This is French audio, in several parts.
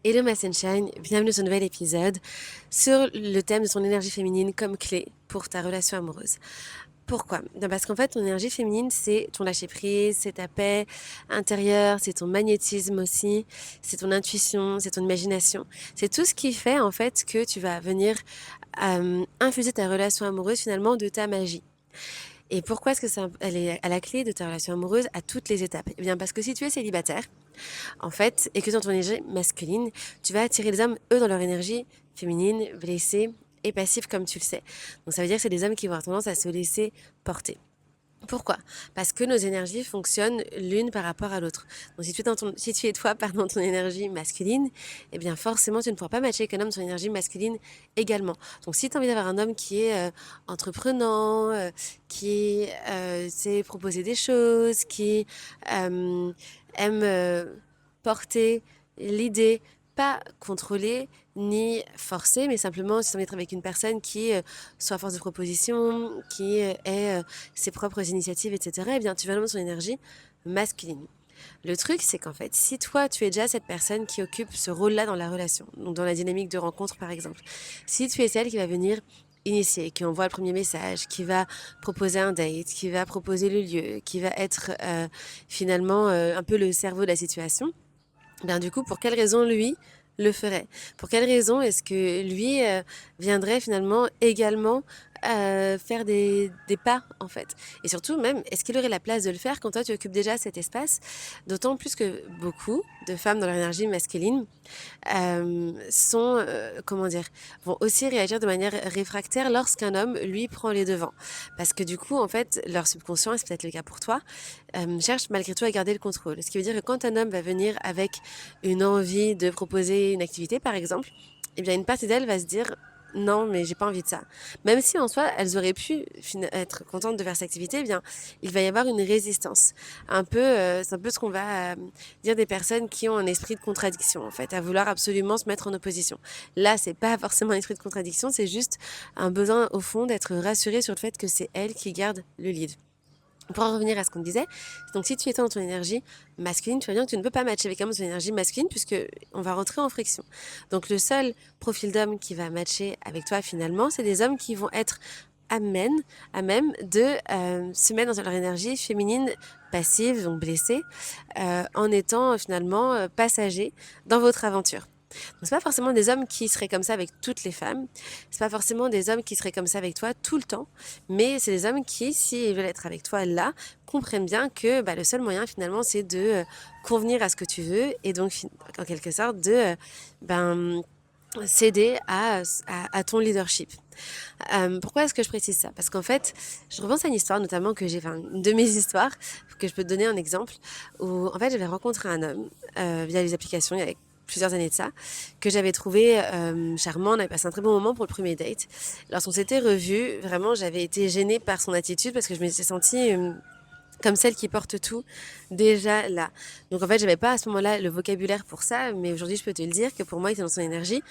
Hello ma sunshine, bienvenue dans ce nouvel épisode sur le thème de ton énergie féminine comme clé pour ta relation amoureuse. Pourquoi? Parce qu'en fait, ton énergie féminine, c'est ton lâcher-prise, c'est ta paix intérieure, c'est ton magnétisme aussi, c'est ton intuition, c'est ton imagination. C'est tout ce qui fait en fait que tu vas venir infuser ta relation amoureuse finalement de ta magie. Et pourquoi est-ce que elle est à la clé de ta relation amoureuse à toutes les étapes? Eh bien parce que si tu es célibataire, en fait, et que dans ton énergie masculine, tu vas attirer les hommes, eux, dans leur énergie féminine, blessée et passive, comme tu le sais. Donc ça veut dire que c'est des hommes qui vont avoir tendance à se laisser porter. Pourquoi? Parce que nos énergies fonctionnent l'une par rapport à l'autre. Donc si tu es toi, pardon, ton énergie masculine, eh bien forcément tu ne pourras pas matcher avec un homme de ton énergie masculine également. Donc si tu as envie d'avoir un homme qui est entreprenant, qui sait proposer des choses, qui aime porter l'idée, pas contrôler ni forcer, mais simplement si tu as envie d'être avec une personne qui soit force de proposition, qui ait ses propres initiatives, etc., eh bien, tu vas dans son énergie masculine. Le truc, c'est qu'en fait, si toi, tu es déjà cette personne qui occupe ce rôle-là dans la relation, donc dans la dynamique de rencontre, par exemple, si tu es celle qui va venir initier, qui envoie le premier message, qui va proposer un date, qui va proposer le lieu, qui va être finalement un peu le cerveau de la situation, ben du coup, pour quelle raison lui le ferait? Pour quelle raison est-ce que lui viendrait finalement également faire des pas en fait? Et surtout même, est-ce qu'il aurait la place de le faire quand toi tu occupes déjà cet espace? D'autant plus que beaucoup de femmes dans leur énergie masculine comment dire, vont aussi réagir de manière réfractaire lorsqu'un homme, lui, prend les devants. Parce que du coup, en fait, leur subconscient, et c'est peut-être le cas pour toi, cherche malgré tout à garder le contrôle. Ce qui veut dire que quand un homme va venir avec une envie de proposer une activité, par exemple, eh bien, une partie d'elle va se dire non, mais j'ai pas envie de ça. Même si en soi, elles auraient pu être contentes de faire cette activité, eh bien, il va y avoir une résistance. C'est un peu ce qu'on va dire des personnes qui ont un esprit de contradiction, en fait, à vouloir absolument se mettre en opposition. Là, c'est pas forcément un esprit de contradiction, c'est juste un besoin au fond d'être rassuré sur le fait que c'est elle qui garde le lead. Pour en revenir à ce qu'on disait, donc si tu es dans ton énergie masculine, tu vois bien que tu ne peux pas matcher avec un homme de ton énergie masculine puisque on va rentrer en friction. Donc le seul profil d'homme qui va matcher avec toi finalement, c'est des hommes qui vont être à même de se mettre dans leur énergie féminine passive, donc blessée, en étant finalement passagers dans votre aventure. Donc c'est pas forcément des hommes qui seraient comme ça avec toutes les femmes, c'est pas forcément des hommes qui seraient comme ça avec toi tout le temps, mais c'est des hommes qui, s'ils veulent être avec toi là, comprennent bien que le seul moyen finalement c'est de convenir à ce que tu veux et donc en quelque sorte de ben, céder à ton leadership. Pourquoi est-ce que je précise ça? Parce qu'en fait, je repense à une histoire notamment une de mes histoires, que je peux te donner un exemple, où en fait j'avais rencontré un homme via les applications il y a plusieurs années de ça, que j'avais trouvé charmant, on avait passé un très bon moment pour le premier date. Lorsqu'on s'était revus, vraiment j'avais été gênée par son attitude parce que je m'étais sentie comme celle qui porte tout déjà là. Donc en fait, j'avais pas à ce moment-là le vocabulaire pour ça, mais aujourd'hui je peux te le dire que pour moi, il était dans son énergie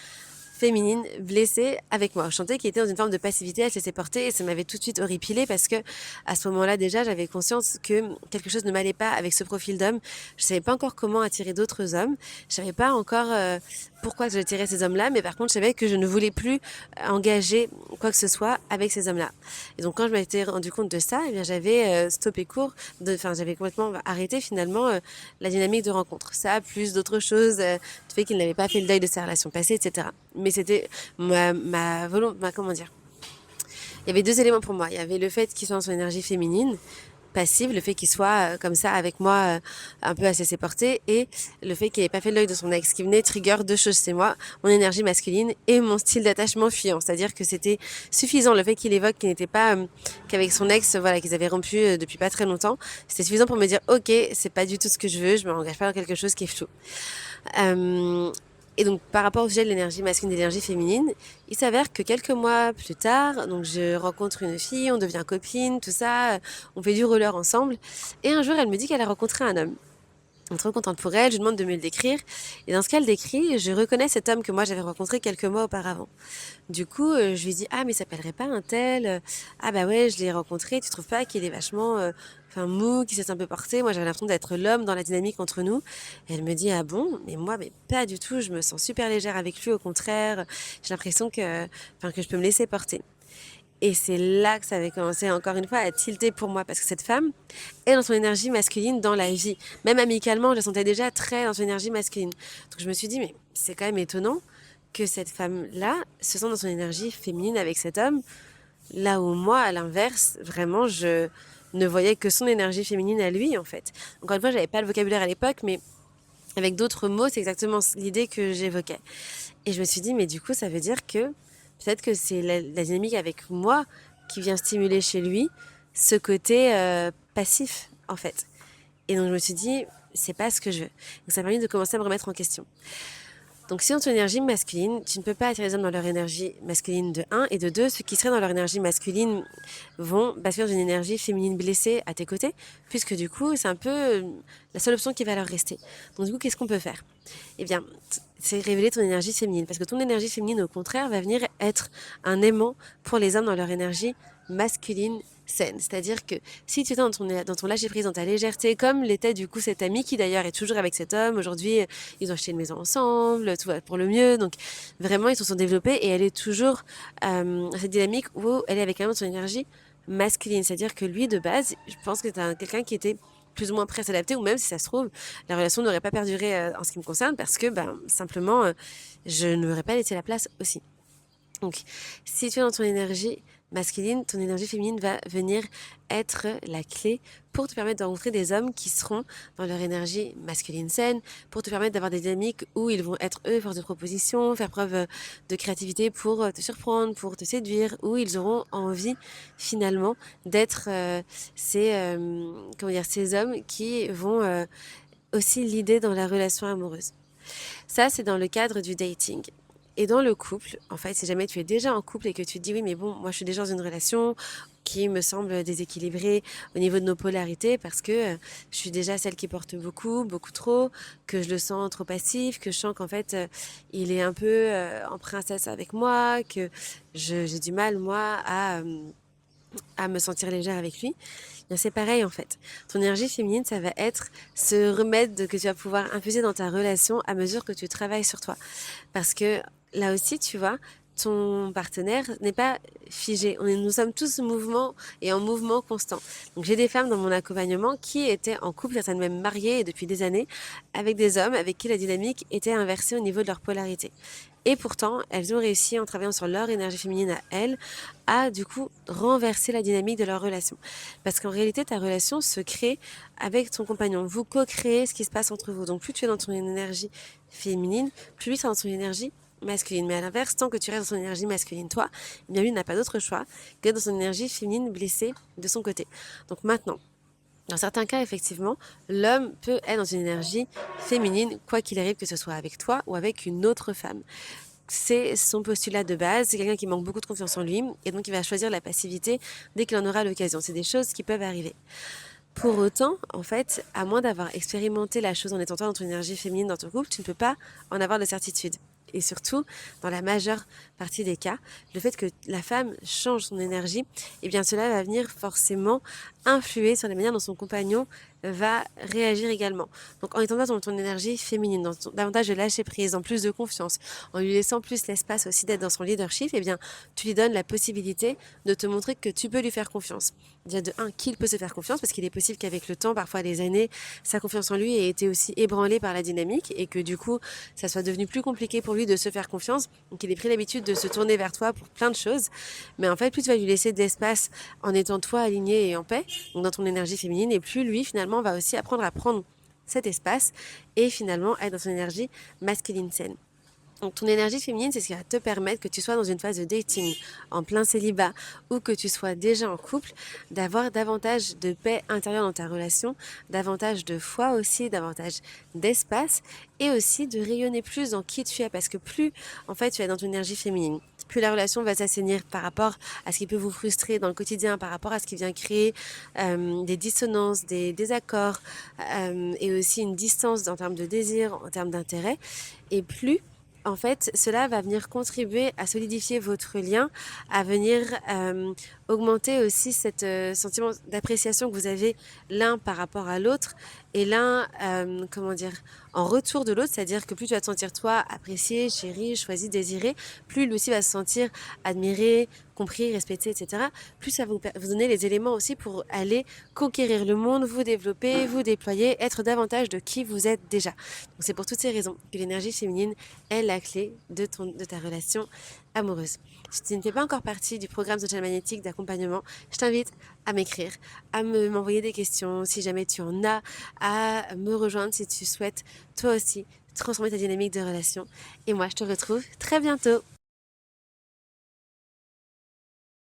féminine, blessée avec moi. Je sentais qu'il était dans une forme de passivité, elle se laissait porter et ça m'avait tout de suite horripilée parce que à ce moment-là déjà, j'avais conscience que quelque chose ne m'allait pas avec ce profil d'homme. Je savais pas encore comment attirer d'autres hommes. Je savais pas encore pourquoi j'attirais ces hommes-là, mais par contre, je savais que je ne voulais plus engager quoi que ce soit avec ces hommes-là. Et donc quand je m'étais rendu compte de ça, eh bien j'avais stoppé court, j'avais complètement arrêté finalement la dynamique de rencontre. Ça, plus d'autres choses, du fait qu'il n'avait pas fait le deuil de ses relations passées, etc. Mais c'était ma volonté, comment dire. Il y avait deux éléments pour moi. Il y avait le fait qu'il soit dans son énergie féminine, passive, le fait qu'il soit comme ça avec moi, un peu à se laisser porter, et le fait qu'il n'ait pas fait le deuil de son ex, qui venait trigger deux choses chez moi, mon énergie masculine et mon style d'attachement fuyant. C'est-à-dire que c'était suffisant, le fait qu'il évoque qu'il n'était pas, qu'avec son ex, voilà, qu'ils avaient rompu depuis pas très longtemps, c'était suffisant pour me dire, ok, c'est pas du tout ce que je veux, je me engage pas dans quelque chose qui est flou. Euh, et donc, par rapport au sujet de l'énergie masculine et de l'énergie féminine, il s'avère que quelques mois plus tard, donc je rencontre une fille, on devient copine, tout ça, on fait du roller ensemble. Et un jour, elle me dit qu'elle a rencontré un homme. Trop contente pour elle, je lui demande de me le décrire. Et dans ce qu'elle décrit, je reconnais cet homme que moi j'avais rencontré quelques mois auparavant. Du coup, je lui dis: «Ah mais il s'appellerait pas un tel? Ah bah ouais, je l'ai rencontré, tu trouves pas qu'il est vachement, enfin mou, qu'il s'est un peu porté?» Moi j'avais l'impression d'être l'homme dans la dynamique entre nous. Et elle me dit: «Ah bon?» Mais moi, mais pas du tout, je me sens super légère avec lui, au contraire, j'ai l'impression que je peux me laisser porter. Et c'est là que ça avait commencé encore une fois à tilter pour moi parce que cette femme est dans son énergie masculine dans la vie. Même amicalement, je la sentais déjà très dans son énergie masculine. Donc je me suis dit, mais c'est quand même étonnant que cette femme-là se sente dans son énergie féminine avec cet homme, là où moi, à l'inverse, vraiment, je ne voyais que son énergie féminine à lui, en fait. Encore une fois, j'avais pas le vocabulaire à l'époque, mais avec d'autres mots, c'est exactement l'idée que j'évoquais. Et je me suis dit, mais du coup, ça veut dire que peut-être que c'est la dynamique avec moi qui vient stimuler chez lui ce côté passif, en fait. Et donc, je me suis dit, c'est pas ce que je veux. Donc, ça m'a permis de commencer à me remettre en question. Donc, si dans ton énergie masculine, tu ne peux pas attirer les hommes dans leur énergie masculine de un et de 2, ceux qui seraient dans leur énergie masculine vont basculer dans une énergie féminine blessée à tes côtés, puisque du coup, c'est un peu la seule option qui va leur rester. Donc, du coup, qu'est-ce qu'on peut faire? Eh bien, c'est révéler ton énergie féminine, parce que ton énergie féminine, au contraire, va venir être un aimant pour les hommes dans leur énergie masculine saine. C'est-à-dire que si tu es dans ton lâcher-prise, dans ta légèreté, comme l'était du coup cet ami qui d'ailleurs est toujours avec cet homme, aujourd'hui ils ont acheté une maison ensemble, tout va pour le mieux, donc vraiment ils se sont développés et elle est toujours cette dynamique où elle est avec un homme de son énergie masculine. C'est-à-dire que lui de base, je pense que c'est quelqu'un qui était plus ou moins prêt à s'adapter, ou même si ça se trouve, la relation n'aurait pas perduré en ce qui me concerne parce que simplement je ne m'aurais pas laissé la place aussi. Donc, si tu es dans ton énergie masculine, ton énergie féminine va venir être la clé pour te permettre de rencontrer des hommes qui seront dans leur énergie masculine saine, pour te permettre d'avoir des dynamiques où ils vont être, eux, force de proposition, faire preuve de créativité pour te surprendre, pour te séduire, où ils auront envie, finalement, d'être ces hommes qui vont aussi l'idée dans la relation amoureuse. Ça, c'est dans le cadre du dating. Et dans le couple, en fait, si jamais tu es déjà en couple et que tu te dis oui, mais bon, moi je suis déjà dans une relation qui me semble déséquilibrée au niveau de nos polarités parce que je suis déjà celle qui porte beaucoup, beaucoup trop, que je le sens trop passif, que je sens qu'en fait il est un peu en princesse avec moi, que j'ai du mal moi à me sentir légère avec lui. Bien, c'est pareil en fait. Ton énergie féminine, ça va être ce remède que tu vas pouvoir infuser dans ta relation à mesure que tu travailles sur toi. Parce que là aussi, tu vois, ton partenaire n'est pas figé. Nous sommes tous en mouvement et en mouvement constant. Donc j'ai des femmes dans mon accompagnement qui étaient en couple, certaines même mariées et depuis des années, avec des hommes avec qui la dynamique était inversée au niveau de leur polarité. Et pourtant, elles ont réussi, en travaillant sur leur énergie féminine à elles, à du coup renverser la dynamique de leur relation. Parce qu'en réalité, ta relation se crée avec ton compagnon. Vous co-créez ce qui se passe entre vous. Donc plus tu es dans ton énergie féminine, plus lui sera dans son énergie masculine. Mais à l'inverse, tant que tu restes dans son énergie masculine, toi, eh bien lui n'a pas d'autre choix que d'être dans son énergie féminine blessée de son côté. Donc maintenant, dans certains cas, effectivement, l'homme peut être dans une énergie féminine, quoi qu'il arrive, que ce soit avec toi ou avec une autre femme. C'est son postulat de base, c'est quelqu'un qui manque beaucoup de confiance en lui, et donc il va choisir la passivité dès qu'il en aura l'occasion. C'est des choses qui peuvent arriver. Pour autant, en fait, à moins d'avoir expérimenté la chose en étant toi dans ton énergie féminine dans ton couple, tu ne peux pas en avoir de certitude. Et surtout, dans la majeure partie des cas, le fait que la femme change son énergie, eh bien cela va venir forcément influer sur la manière dont son compagnon va réagir également. Donc en étant dans ton énergie féminine, davantage de lâcher prise, en plus de confiance, en lui laissant plus l'espace aussi d'être dans son leadership, eh bien tu lui donnes la possibilité de te montrer que tu peux lui faire confiance. Déjà de un, qu'il peut se faire confiance, parce qu'il est possible qu'avec le temps, parfois les années, sa confiance en lui ait été aussi ébranlée par la dynamique et que du coup, ça soit devenu plus compliqué pour lui de se faire confiance. Donc il ait pris l'habitude de se tourner vers toi pour plein de choses. Mais en fait, plus tu vas lui laisser d'espace en étant toi aligné et en paix, donc dans ton énergie féminine, et plus lui finalement va aussi apprendre à prendre cet espace et finalement être dans son énergie masculine saine. Donc ton énergie féminine, c'est ce qui va te permettre, que tu sois dans une phase de dating, en plein célibat, ou que tu sois déjà en couple, d'avoir davantage de paix intérieure dans ta relation, davantage de foi aussi, davantage d'espace, et aussi de rayonner plus dans qui tu es, parce que plus en fait tu es dans ton énergie féminine, plus la relation va s'assainir par rapport à ce qui peut vous frustrer dans le quotidien, par rapport à ce qui vient créer des dissonances, des désaccords, et aussi une distance en termes de désir, en termes d'intérêt. Et plus, en fait, cela va venir contribuer à solidifier votre lien, à venir augmenter aussi cet sentiment d'appréciation que vous avez l'un par rapport à l'autre et l'un, comment dire, en retour de l'autre, c'est-à-dire que plus tu vas te sentir toi apprécié, chéri, choisi, désiré, plus lui aussi va se sentir admiré, compris, respecté, etc. Plus ça va vous donner les éléments aussi pour aller conquérir le monde, vous développer, vous déployer, être davantage de qui vous êtes déjà. Donc c'est pour toutes ces raisons que l'énergie féminine est la clé de ta relation amoureuse. Si tu ne fais pas encore partie du programme social magnétique d'accompagnement, je t'invite à m'écrire, à m'envoyer des questions si jamais tu en as, à me rejoindre si tu souhaites toi aussi transformer ta dynamique de relation. Et moi, je te retrouve très bientôt.